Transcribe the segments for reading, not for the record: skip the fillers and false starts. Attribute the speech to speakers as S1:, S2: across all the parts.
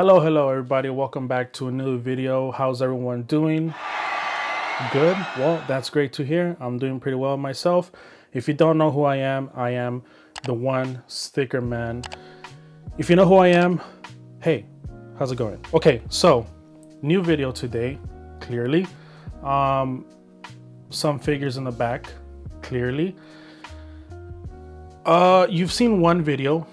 S1: Hello everybody, welcome back to a new video. How's everyone doing? Good? Well, that's great to hear. I'm doing pretty well myself. If you don't know who I am the one sticker man. If you know who I am, hey, how's it going? Okay, so new video today, clearly. Some figures in the back, clearly. You've seen one video,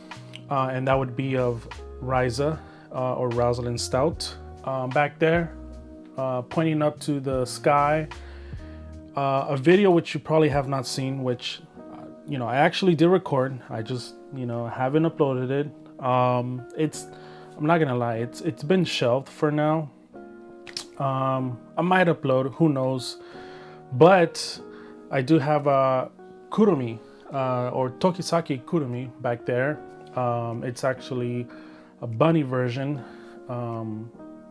S1: and that would be of Ryza or Reisalin Stout back there, pointing up to the sky. A video which you probably have not seen, which I actually did record. I just haven't uploaded it. I'm not gonna lie, it's been shelved for now. I might upload, who knows, but I do have a Kurumi or Tokisaki Kurumi back there. It's actually a bunny version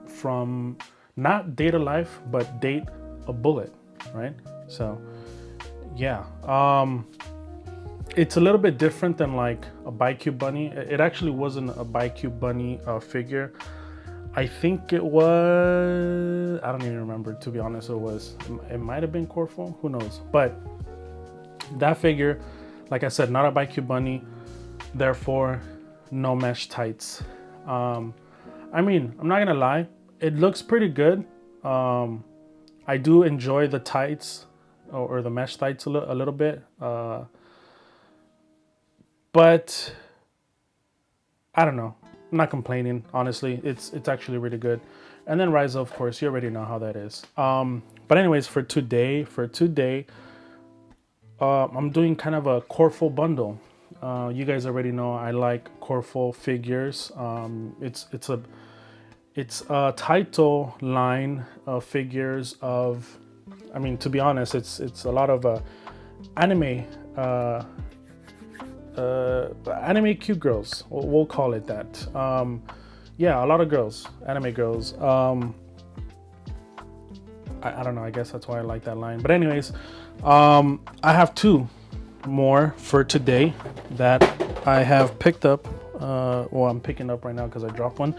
S1: from not Date a Life, but Date a Bullet, right? So yeah, it's a little bit different than like a BiCube bunny. It actually wasn't a BiCube bunny figure. I think it was, I don't even remember, to be honest. It might have been Coreful, who knows? But that figure, like I said, not a BiCube bunny, therefore no mesh tights. I mean, I'm not gonna lie, it looks pretty good. I do enjoy the tights or the mesh tights a little bit, but I don't know. I'm not complaining, honestly. It's actually really good. And then Ryza, of course, you already know how that is. But anyways, for today, I'm doing kind of a Coreful bundle. You guys already know I like Coreful figures. It's a Taito line of figures of, I mean, to be honest, it's a lot of anime anime cute girls. We'll call it that. Yeah, a lot of girls, anime girls. I don't know. I guess that's why I like that line. But anyways, I have two more for today that I have picked up. Well, I'm picking up right now because I dropped one.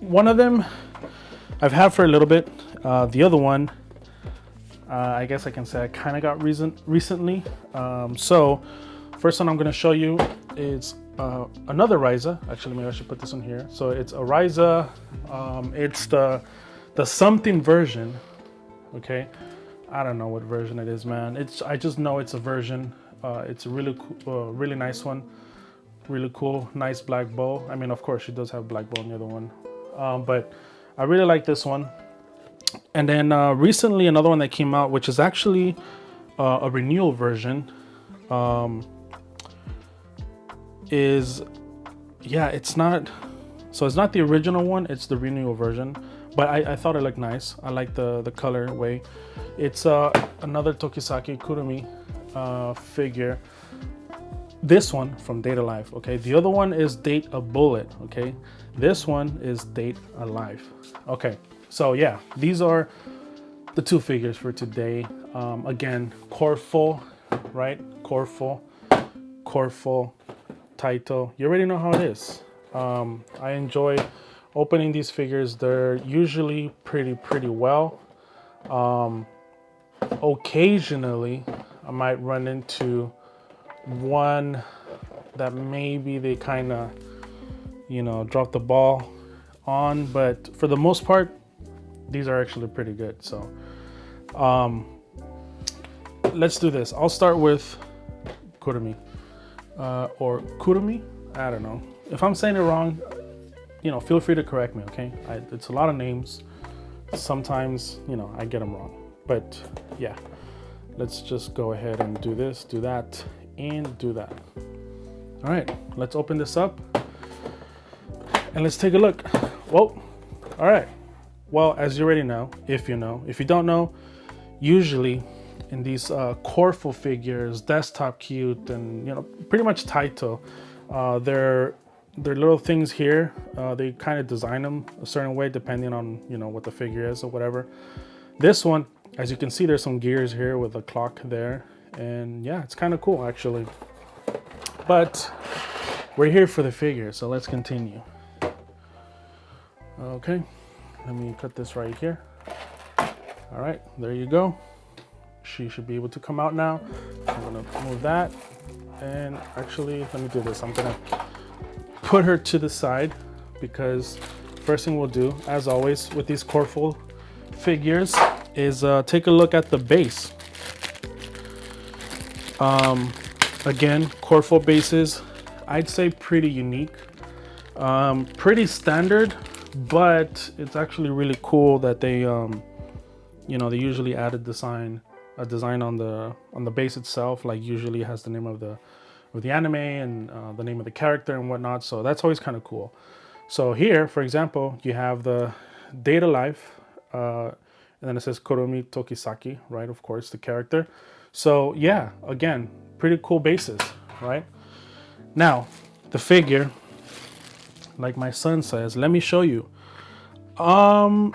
S1: One of them I've had for a little bit. The other one, I guess I can say I kind of got recently. So first one I'm going to show you is another Ryza. Actually, maybe I should put this one here. So it's a Ryza. It's the something version. Okay, I don't know what version it is, man. I just know it's a version. It's a really cool, really nice one. Really cool, nice black bow. I mean, of course, she does have black bow in the other one, but I really like this one. And then recently, another one that came out, which is actually a renewal version, it's not the original one. It's the renewal version. But I thought it looked nice. I like the colorway. It's another Tokisaki Kurumi figure. This one from Date a Life, okay? The other one is Date a Bullet, okay? This one is Date a Life. Okay, so yeah, these are the two figures for today. Again, Coreful, right? Coreful, Taito. You already know how it is. I enjoy opening these figures. They're usually pretty well. Occasionally I might run into one that maybe they kind of drop the ball on, but for the most part these are actually pretty good. So let's do this. I'll start with Kurumi or Kurumi. I don't know if I'm saying it wrong. Feel free to correct me, okay? It's a lot of names. Sometimes, I get them wrong. But yeah, let's just go ahead and do this, do that, and do that. All right, let's open this up and let's take a look. Whoa, all right. Well, as you already know, if you don't know, usually in these Coreful figures, desktop cute, and pretty much Taito, they're little things here. They kind of design them a certain way depending on what the figure is or whatever. This one, as you can see, there's some gears here with a clock there, and yeah, it's kind of cool actually. But we're here for the figure, so let's continue. Okay, let me put this right here. All right, there you go. She should be able to come out now. I'm gonna move that. And actually, let me do this. I'm gonna put her to the side because first thing we'll do, as always, with these Coreful figures is take a look at the base. Again, Coreful bases, I'd say pretty unique, pretty standard, but it's actually really cool that they, you know, they usually add a design on the base itself, like usually has the name of the anime and the name of the character and whatnot. So that's always kind of cool. So here, for example, you have the date of life, and then it says Kurumi Tokisaki, right? Of course, the character. So yeah, again, pretty cool bases, right? Now, the figure, like my son says, let me show you. Boom,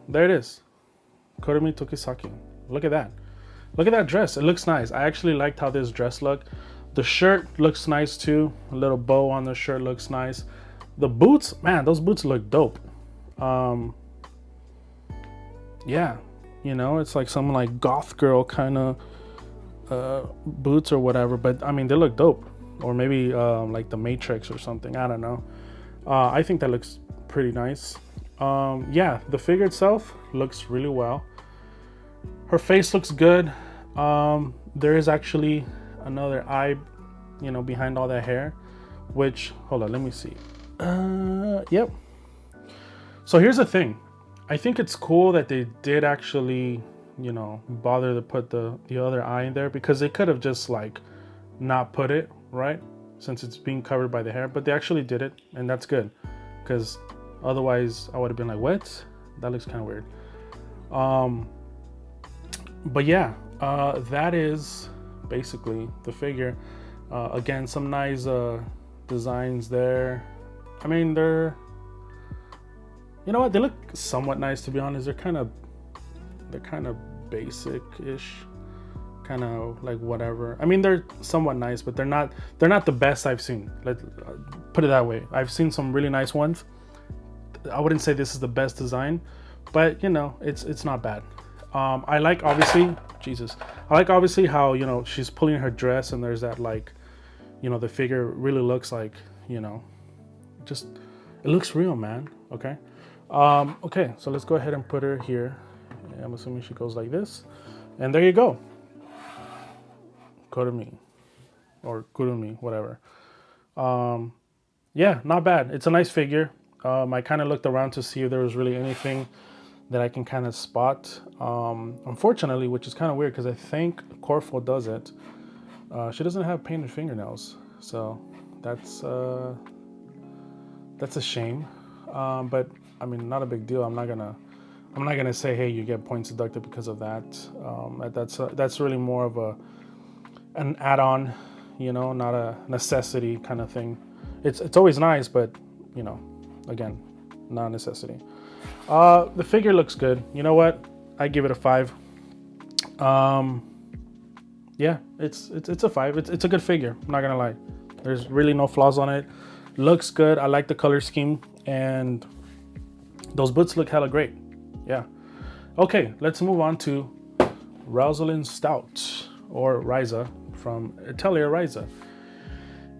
S1: there it is. Kurumi Tokisaki. Look at that. Look at that dress. It looks nice. I actually liked how this dress looked. The shirt looks nice too. A little bow on the shirt looks nice. The boots, man, those boots look dope. Yeah, you know, it's like some like goth girl kind of boots or whatever, but I mean, they look dope. Or maybe like the Matrix or something. I don't know. I think that looks pretty nice. Yeah, the figure itself looks really well. Her face looks good. There is actually another eye, you know, behind all that hair, which, hold on, let me see. Yep. So here's the thing. I think it's cool that they did actually, you know, bother to put the other eye in there, because they could have just like not put it, right? Since it's being covered by the hair, but they actually did it, and that's good, because otherwise I would have been like, what? That looks kind of weird. But yeah, that is basically the figure. Again, some nice designs there. I mean, they're, you know what, they look somewhat nice, to be honest. They're kind of basic-ish, kind of like whatever. I mean, they're somewhat nice, but they're not the best I've seen. Let's put it that way. I've seen some really nice ones. I wouldn't say this is the best design, but you know, it's not bad. I like obviously how, you know, she's pulling her dress and there's that, like, you know, the figure really looks like, you know, just, it looks real, man. Okay. Okay, so let's go ahead and put her here. I'm assuming she goes like this, and there you go. Kurumi or Kurumi, whatever. Yeah, not bad. It's a nice figure. I kind of looked around to see if there was really anything that I can kind of spot. Unfortunately, which is kind of weird because I think Coreful does it. She doesn't have painted fingernails, so that's a shame. But I mean, not a big deal. I'm not gonna say, hey, you get points deducted because of that. That's really more of an add-on, you know, not a necessity kind of thing. It's always nice, but you know, again, not a necessity. The figure looks good. You know what? I give it a 5. Yeah, it's a 5. It's a good figure. I'm not gonna lie. There's really no flaws on it. Looks good. I like the color scheme, and those boots look hella great. Yeah. Okay, let's move on to Reisalin Stout, or Ryza from Atelier Ryza.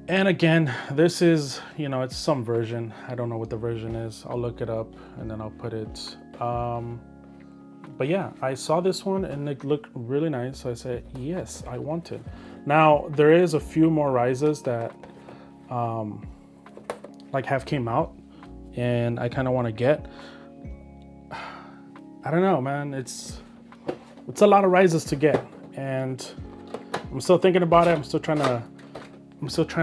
S1: And again, this is, you know, it's some version. I don't know what the version is. I'll look it up and then I'll put it. But yeah, I saw this one and it looked really nice. So I said, yes, I want it. Now, there is a few more Ryzas that like have came out and I kind of want to get. I don't know, man. It's a lot of Ryzas to get, and I'm still thinking about it. I'm still trying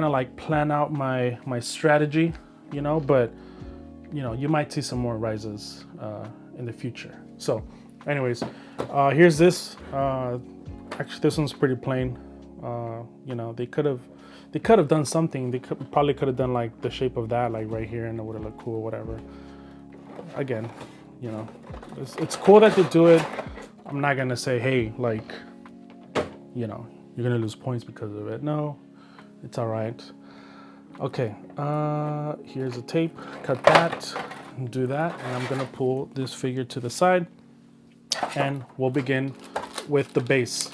S1: to like plan out my strategy, you know, but you know, you might see some more Ryzas in the future. So anyways, here's this. Actually, this one's pretty plain. You know, they could have done something. They probably could have done like the shape of that, like right here, and it would have looked cool or whatever. Again, you know, it's cool that they do it. I'm not gonna say, hey, like, you know, you're gonna lose points because of it. No, It's all right. Okay, here's a tape. Cut that, do that, and I'm gonna pull this figure to the side, and we'll begin with the base.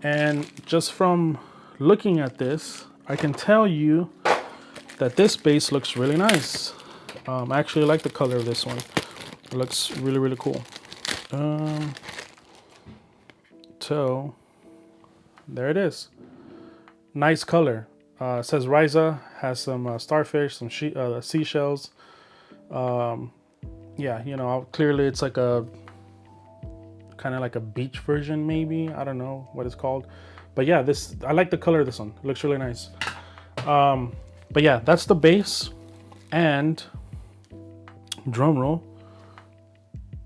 S1: And just from looking at this, I can tell you that this base looks really nice. I actually like the color of this one. It looks really, really cool. So there it is. Nice color. It says Ryza, has some starfish, some seashells. Yeah, you know, clearly it's like a kind of like a beach version, maybe. I don't know what it's called. But yeah, I like the color of this one. It looks really nice. But yeah, that's the base. And drum roll,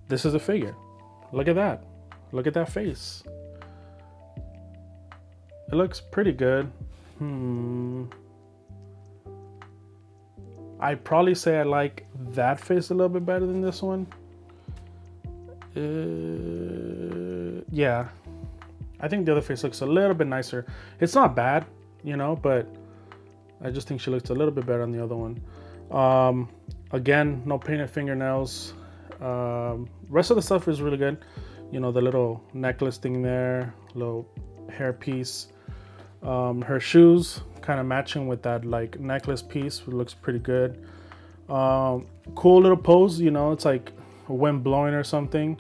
S1: this is the figure. Look at that. Look at that face. It looks pretty good. I'd probably say I like that face a little bit better than this one. Yeah, I think the other face looks a little bit nicer. It's not bad, you know, but I just think she looks a little bit better on the other one. Again, no painted fingernails. Rest of the stuff is really good. You know, the little necklace thing there, little hair piece. Her shoes kind of matching with that like necklace piece. It looks pretty good. Cool little pose, you know, it's like wind blowing or something.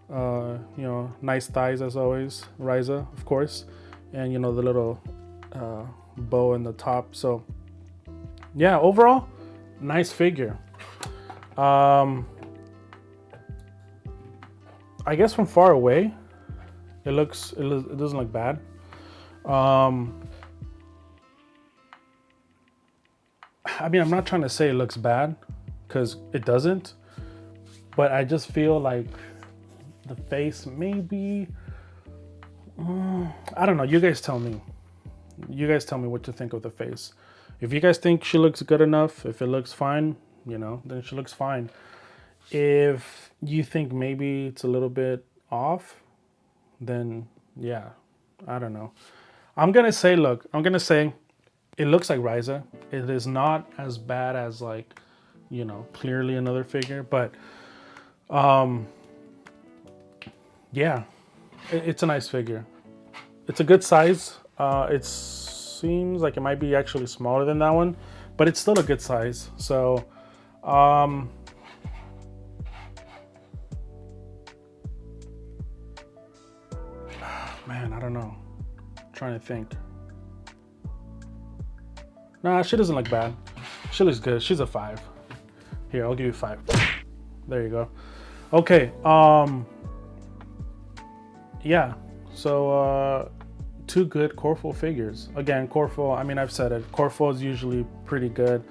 S1: You know, nice thighs as always. Ryza, of course. And you know, the little bow in the top. So yeah, overall, nice figure. I guess from far away, it doesn't look bad. I mean, I'm not trying to say it looks bad because it doesn't, but I just feel like the face maybe, I don't know. You guys tell me. You guys tell me what to think of the face. If you guys think she looks good enough, if it looks fine, you know, then she looks fine. If you think maybe it's a little bit off, then yeah, I don't know. I'm gonna say it looks like Ryza. It is not as bad as like, you know, clearly another figure, but yeah, it's a nice figure. It's a good size. It seems like it might be actually smaller than that one, but it's still a good size. So man, I don't know. I'm trying to think. Nah, she doesn't look bad. She looks good. She's a 5. Here, I'll give you 5. There you go. Okay. Yeah. So 2 good Coreful figures. Again, Coreful, I mean, I've said it. Coreful is usually pretty good.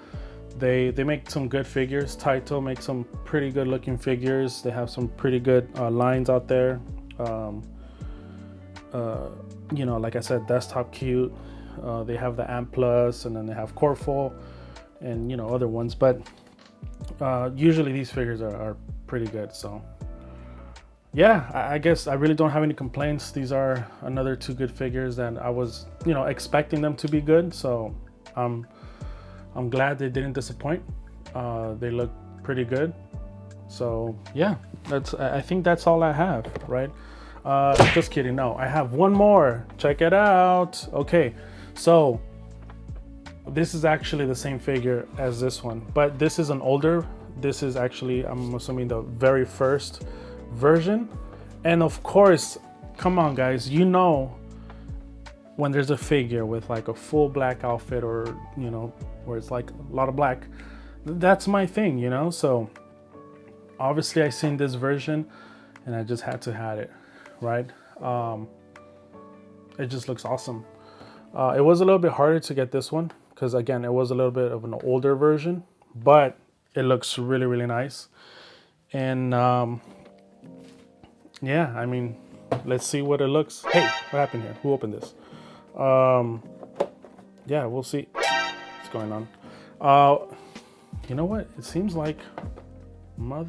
S1: They make some good figures. Taito makes some pretty good looking figures. They have some pretty good lines out there. You know, like I said, Desktop Cute. They have the Amp Plus, and then they have Coreful, and you know, other ones. But usually these figures are pretty good. So yeah, I guess I really don't have any complaints. These are another 2 good figures that I was, you know, expecting them to be good. So I'm glad they didn't disappoint. They look pretty good. So yeah, I think that's all I have, right? Just kidding. No, I have one more. Check it out. Okay, so this is actually the same figure as this one, but this is an older. This is actually, I'm assuming, the very first version. And of course, come on guys, you know, when there's a figure with like a full black outfit, or you know, where it's like a lot of black, that's my thing, you know. So obviously I seen this version and I just had to have it, right? It just looks awesome. It was a little bit harder to get this one because again, it was a little bit of an older version, but it looks really, really nice. And yeah, I mean, let's see what it looks. Hey, what happened here? Who opened this? Yeah, we'll see what's going on. You know what? It seems like no,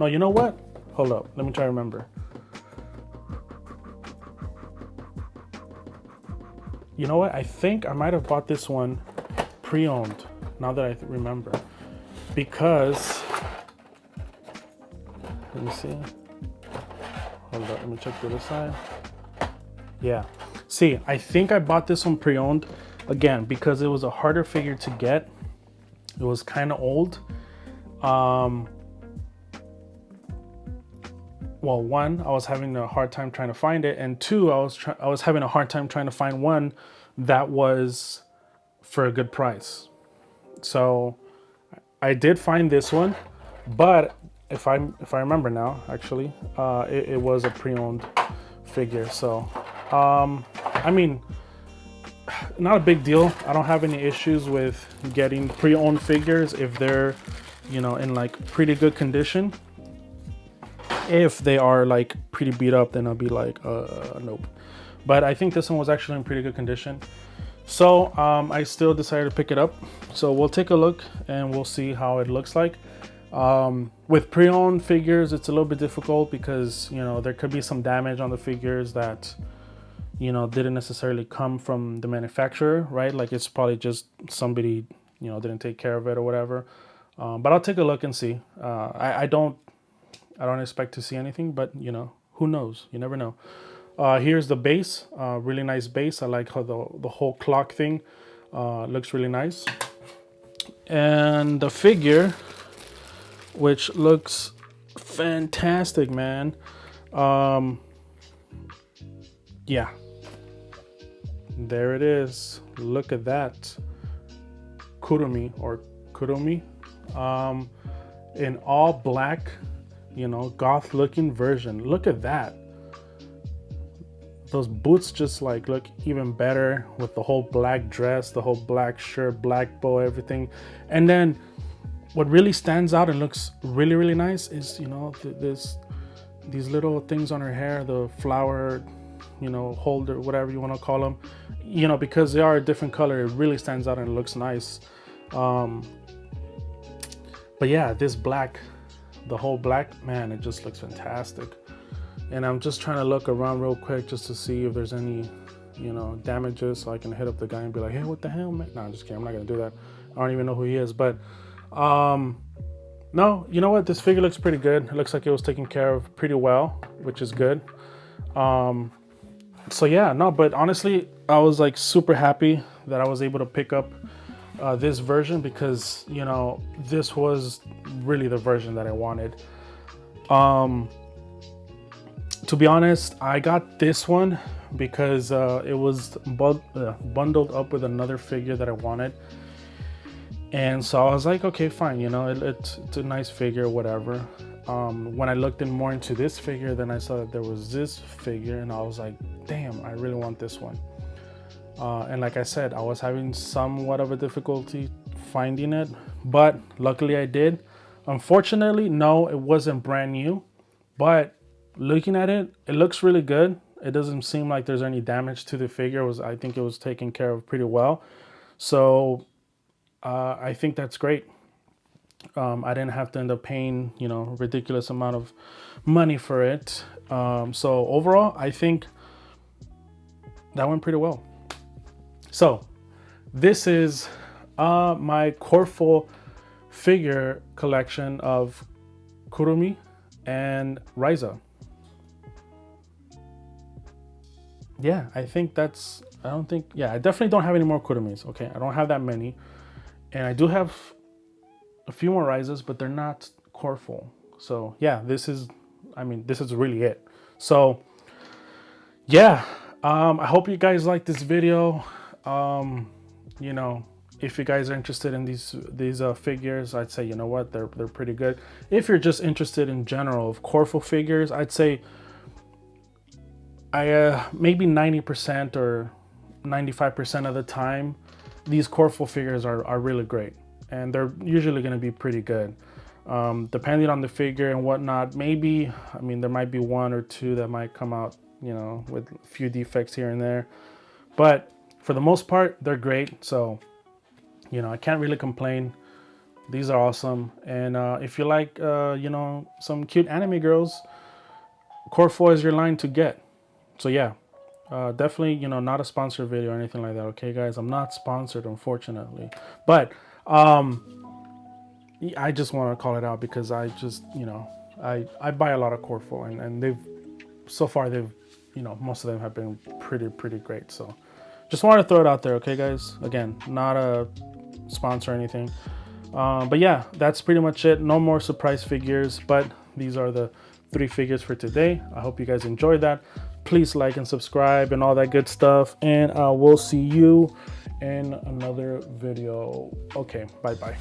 S1: you know what? Hold up. Let me try to remember. You know what? I think I might have bought this one pre-owned, now that I remember. Because, let me see. Hold up, let me check the other side. Yeah. See, I think I bought this one pre-owned, again, because it was a harder figure to get. It was kind of old. Well, one, I was having a hard time trying to find it, and two, I was having a hard time trying to find one that was for a good price. So I did find this one, but if I remember now, actually, it was a pre-owned figure. So I mean, not a big deal. I don't have any issues with getting pre-owned figures if they're, you know, in like pretty good condition. If they are like pretty beat up, then I'll be like, nope. But I think this one was actually in pretty good condition. So I still decided to pick it up. So we'll take a look and we'll see how it looks like. With pre-owned figures, it's a little bit difficult because, you know, there could be some damage on the figures that, you know, didn't necessarily come from the manufacturer, right? Like it's probably just somebody, you know, didn't take care of it or whatever. But I'll take a look and see. I don't expect to see anything, but you know, who knows? You never know. Here's the base, really nice base. I like how the whole clock thing looks really nice. And the figure, which looks fantastic, man. Yeah, there it is. Look at that. Kurumi or Kurumi, in all black, you know, goth looking version. Look at that. Those boots just like look even better with the whole black dress, the whole black shirt, black bow, everything. And then what really stands out and looks really, really nice is, you know, these little things on her hair, the flower, you know, holder, whatever you want to call them, you know, because they are a different color. It really stands out and it looks nice. But yeah, this black, the whole black, man, it just looks fantastic. And I'm just trying to look around real quick just to see if there's any, you know, damages, so I can hit up the guy and be like, hey, what the hell, man? No, I'm just kidding. I'm not gonna do that. I don't even know who he is. But no, you know what? This figure looks pretty good. It looks like it was taken care of pretty well, which is good. So yeah, no, but honestly, I was like super happy that I was able to pick up this version, because, you know, this was really the version that I wanted. To be honest, I got this one because it was bundled up with another figure that I wanted. And so I was like, okay, fine, you know, it's a nice figure, whatever. When I looked more into this figure, then I saw that there was this figure, and I was like, damn, I really want this one. And like I said, I was having somewhat of a difficulty finding it, but luckily I did. Unfortunately, no, it wasn't brand new, but looking at it, it looks really good. It doesn't seem like there's any damage to the figure. I think it was taken care of pretty well. So I think that's great. I didn't have to end up paying, you know, ridiculous amount of money for it. So overall, I think that went pretty well. So this is my Coreful figure collection of Kurumi and Ryza. Yeah, I think that's, I definitely don't have any more Kurumis. Okay, I don't have that many. And I do have a few more Ryzas, but they're not Coreful. So yeah, this is really it. So yeah, I hope you guys like this video. You know, if you guys are interested in these figures, I'd say, you know what, they're pretty good. If you're just interested in general of Coreful figures, I'd say maybe 90% or 95% of the time, these Coreful figures are really great, and they're usually going to be pretty good. Depending on the figure and whatnot, maybe, I mean, there might be one or two that might come out, you know, with a few defects here and there, but for the most part, they're great. So, you know, I can't really complain. These are awesome. And if you like, you know, some cute anime girls, Coreful is your line to get. So yeah, Definitely, you know, not a sponsored video or anything like that. Okay, guys, I'm not sponsored, unfortunately, but I just want to call it out because I just, you know, I buy a lot of Coreful, and they've so far they've, you know, most of them have been pretty great. So just wanted to throw it out there. Okay, guys, again, not a sponsor or anything, but yeah, that's pretty much it. No more surprise figures, but these are the 3 figures for today. I hope you guys enjoyed that. Please like and subscribe and all that good stuff, and we'll see you in another video. Okay, bye bye.